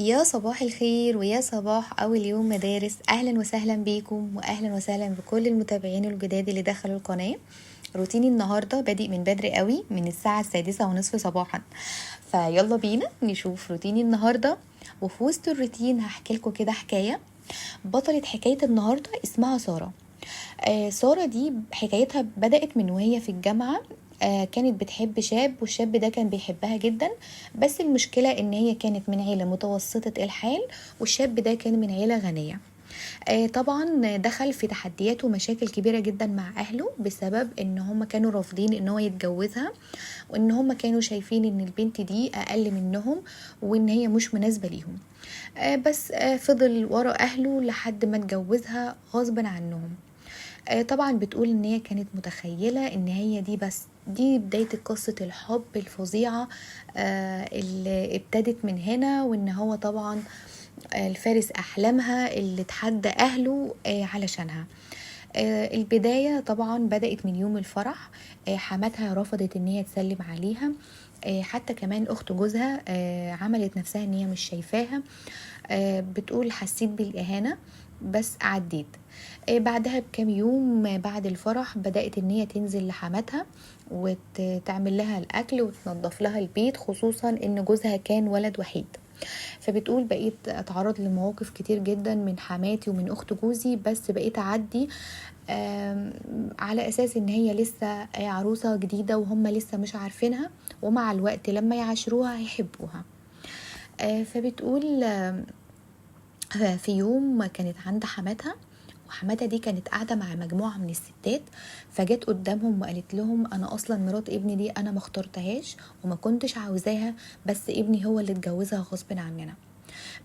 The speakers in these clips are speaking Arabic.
يا صباح الخير ويا صباح أول يوم مدارس. أهلا وسهلا بيكم وأهلا وسهلا بكل المتابعين الجداد اللي دخلوا القناة. روتيني النهاردة بادئ من بدري قوي، من الساعة 6:30 صباحا. فيلا بينا نشوف روتيني النهاردة. وفي وسط الروتين هحكي لكم كده حكاية. بطلة حكاية النهاردة اسمها سارة. سارة دي حكايتها بدأت من وهي في الجامعة. كانت بتحب شاب والشاب ده كان بيحبها جدا. بس المشكلة ان هي كانت من عيلة متوسطة الحال، والشاب ده كان من عيلة غنية. طبعا دخل في تحديات ومشاكل كبيرة جدا مع اهله بسبب ان هم كانوا رافضين ان هو يتجوزها، وان هم كانوا شايفين ان البنت دي اقل منهم وان هي مش مناسبة ليهم. بس فضل ورا اهله لحد ما اتجوزها غصبا عنهم. طبعا بتقول ان هي كانت متخيلة ان هي دي، بس دي بداية قصة الحب الفظيعة اللي ابتدت من هنا، وان هو طبعا الفارس احلامها اللي تحدى اهله علشانها. البداية طبعا بدأت من يوم الفرح. حماتها رفضت ان هي تسلم عليها. حتى كمان اخت جوزها عملت نفسها ان هي مش شايفاها. بتقول حسيت بالاهانة بس عديت. بعدها بكام يوم بعد الفرح بدأت ان هي تنزل لحماتها وتعمل لها الاكل وتنظف لها البيت، خصوصا ان جوزها كان ولد وحيد. فبتقول بقيت اتعرض لمواقف كتير جدا من حماتي ومن اخت جوزي، بس بقيت اعدي على اساس ان هي لسه عروسة جديدة وهم لسه مش عارفينها، ومع الوقت لما يعاشروها هيحبوها. فبتقول في يوم كانت عند حماتها، وحماتها دي كانت قاعدة مع مجموعة من الستات، فجت قدامهم وقالت لهم انا اصلا مرات ابني دي انا ما اخترتهاش وما كنتش عاوزاها، بس ابني هو اللي اتجوزها غصب عننا.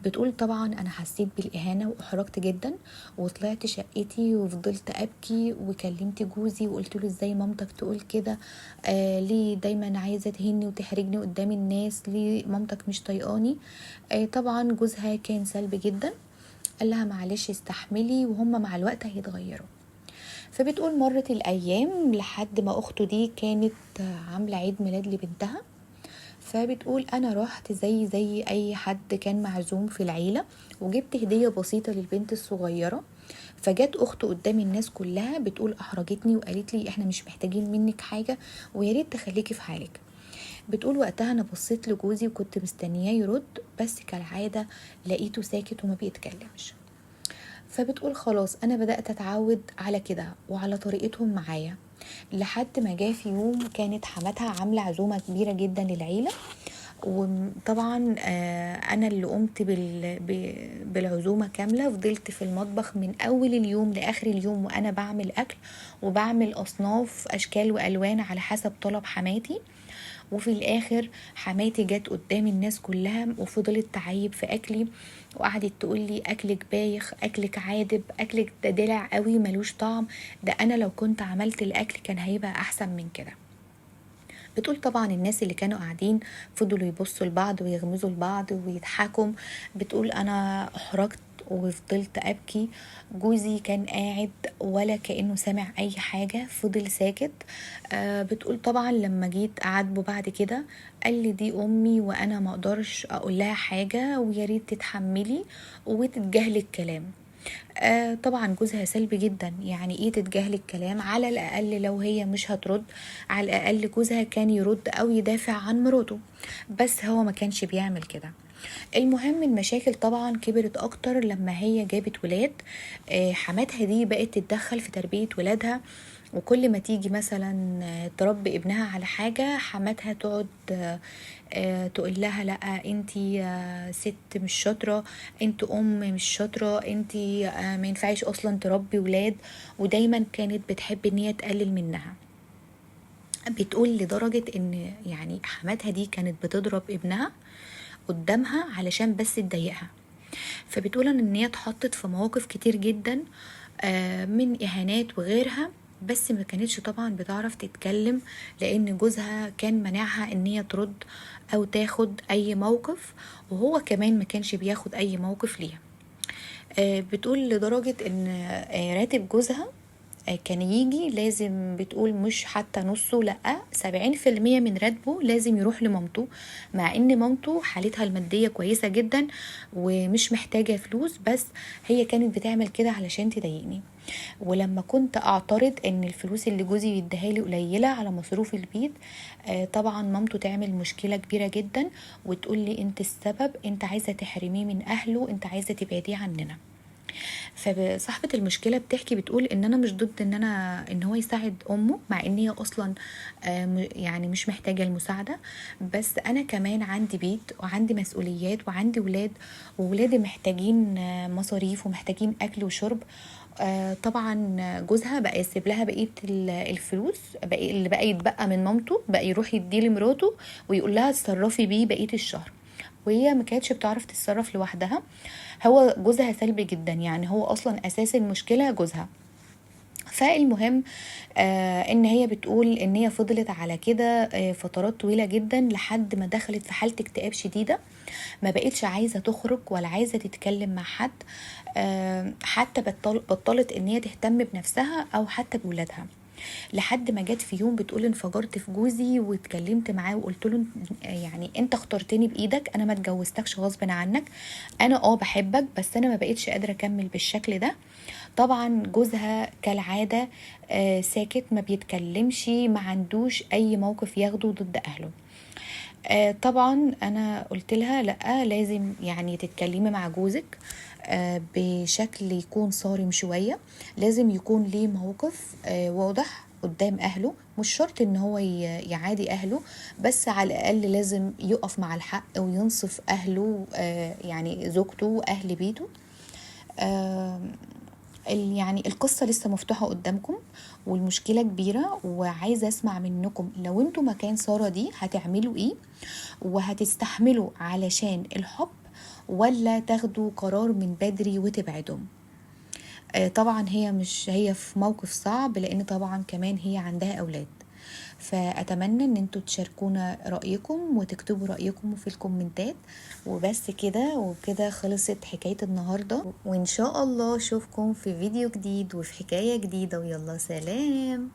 بتقول طبعا انا حسيت بالاهانه واحرجت جدا، وطلعت شقتي وفضلت ابكي وكلمت جوزي وقلت له ازاي مامتك تقول كده؟ ليه دايما عايزه تهني وتحرجني قدام الناس؟ ليه مامتك مش طايقاني؟ طبعا جوزها كان سلبي جدا، قال لها معلش استحملي وهم مع الوقت هيتغيروا. فبتقول مرت الايام لحد ما اخته دي كانت عامله عيد ميلاد لبنتها. فبتقول انا رحت زي اي حد كان معزوم في العيلة، وجبت هدية بسيطة للبنت الصغيرة. فجت اخته قدام الناس كلها بتقول احرجتني وقالت لي احنا مش محتاجين منك حاجة وياريت تخليكي في حالك. بتقول وقتها انا بصيت لجوزي وكنت مستنياه يرد، بس كالعادة لقيته ساكت وما بيتكلمش. فبتقول خلاص انا بدأت اتعود على كده وعلى طريقتهم معايا، لحد ما جه في يوم كانت حماتها عاملة عزومة كبيرة جدا للعيلة. وطبعا انا اللي قمت بالعزومه كامله، فضلت في المطبخ من اول اليوم لاخر اليوم وانا بعمل اكل، وبعمل اصناف اشكال والوان على حسب طلب حماتي. وفي الاخر حماتي جت قدام الناس كلها وفضلت تعيب في اكلي، وقعدت تقول لي اكلك بايخ، اكلك عادب، اكلك ده دلع قوي ملوش طعم، ده انا لو كنت عملت الاكل كان هيبقى احسن من كده. بتقول طبعا الناس اللي كانوا قاعدين فضلوا يبصوا لبعض ويغمزوا لبعض ويضحكوا. بتقول انا احرجت وفضلت ابكي. جوزي كان قاعد ولا كأنه سامع اي حاجة، فضل ساكت. بتقول طبعا لما جيت اعاتبه بعد كده قال لي دي امي وانا ما اقدرش اقول لها حاجة وياريت تتحملي وتتجاهلي الكلام. طبعا جوزها سلبي جدا، يعني ايه تتجاهل الكلام؟ على الاقل لو هي مش هترد، على الاقل جوزها كان يرد او يدافع عن مراته، بس هو ما كانش بيعمل كده. المهم المشاكل طبعا كبرت اكتر لما هي جابت ولاد. حماتها دي بقت تتدخل في تربية ولادها، وكل ما تيجي مثلا تربي ابنها على حاجة حماتها تقعد تقول لها لا انتي ست مش شاطرة، انت ام مش شاطرة، انتي ما ينفعش اصلا تربي ولاد. ودايما كانت بتحب ان هي تقلل منها. بتقول لدرجة ان يعني حماتها دي كانت بتضرب ابنها قدامها علشان بس تضايقها. فبتقول ان هي اتحطت في مواقف كتير جدا من اهانات وغيرها، بس ما كانتش طبعا بتعرف تتكلم لان جوزها كان منعها ان هي ترد او تاخد اي موقف، وهو كمان ما كانش بياخد اي موقف ليها. بتقول لدرجة ان راتب جوزها كان يجي لازم بتقول مش حتى نصه، لأ 70% من راتبه لازم يروح لمامته، مع ان مامته حالتها المادية كويسة جدا ومش محتاجة فلوس، بس هي كانت بتعمل كده علشان تضايقني. ولما كنت اعترض ان الفلوس اللي جوزي بيديها لي قليله على مصروف البيت، طبعا مامته تعمل مشكله كبيره جدا وتقول لي انت السبب، انت عايزه تحرميه من اهله، انت عايزه تبعديه عننا. فصاحبة المشكلة بتحكي بتقول ان انا مش ضد ان هو يساعد امه، مع ان هي اصلا يعني مش محتاجة المساعدة، بس انا كمان عندي بيت وعندي مسؤوليات وعندي ولاد، وولادي محتاجين مصاريف ومحتاجين اكل وشرب. طبعا جوزها بقى يسيب لها بقيه الفلوس، اللي بقى يتبقى من مامته بقى يروح يديه لمراته ويقول لها اتصرفي بيه بقيه الشهر، وهي ما كانتش بتعرف تتصرف لوحدها. هو جوزها سلبي جدا، يعني هو اصلا اساس المشكله جوزها. فالمهم ان هي بتقول ان هي فضلت على كده فترات طويله جدا لحد ما دخلت في حاله اكتئاب شديده، ما بقتش عايزه تخرج ولا عايزه تتكلم مع حد، حتى بطلت ان هي تهتم بنفسها او حتى بولادها. لحد ما جت في يوم بتقول انفجرت في جوزي واتكلمت معاه وقلت له يعني انت اخترتني بايدك، انا ما اتجوزتكش غصب عنك، انا بحبك، بس انا ما بقتش قادره اكمل بالشكل ده. طبعا جوزها كالعاده ساكت، ما بيتكلمش، ما عندوش اي موقف ياخده ضد اهله. طبعا انا قلت لها لا، لازم يعني تتكلمي مع جوزك بشكل يكون صارم شوية، لازم يكون ليه موقف واضح قدام اهله، مش شرط ان هو يعادي اهله، بس على الاقل لازم يقف مع الحق وينصف اهله، يعني زوجته واهل بيته. آه، يعني القصة لسه مفتوحة قدامكم والمشكلة كبيرة، وعايزة اسمع منكم لو انتوا مكان سارة دي هتعملوا ايه، وهتستحملوا علشان الحب ولا تاخدوا قرار من بدري وتبعدوا. طبعا هي في موقف صعب، لان طبعا كمان هي عندها اولاد. فاتمنى ان انتوا تشاركونا رايكم وتكتبوا رايكم في الكومنتات. وبس كده، وكده خلصت حكايه النهارده، وان شاء الله اشوفكم في فيديو جديد وفي حكايه جديده، ويلا سلام.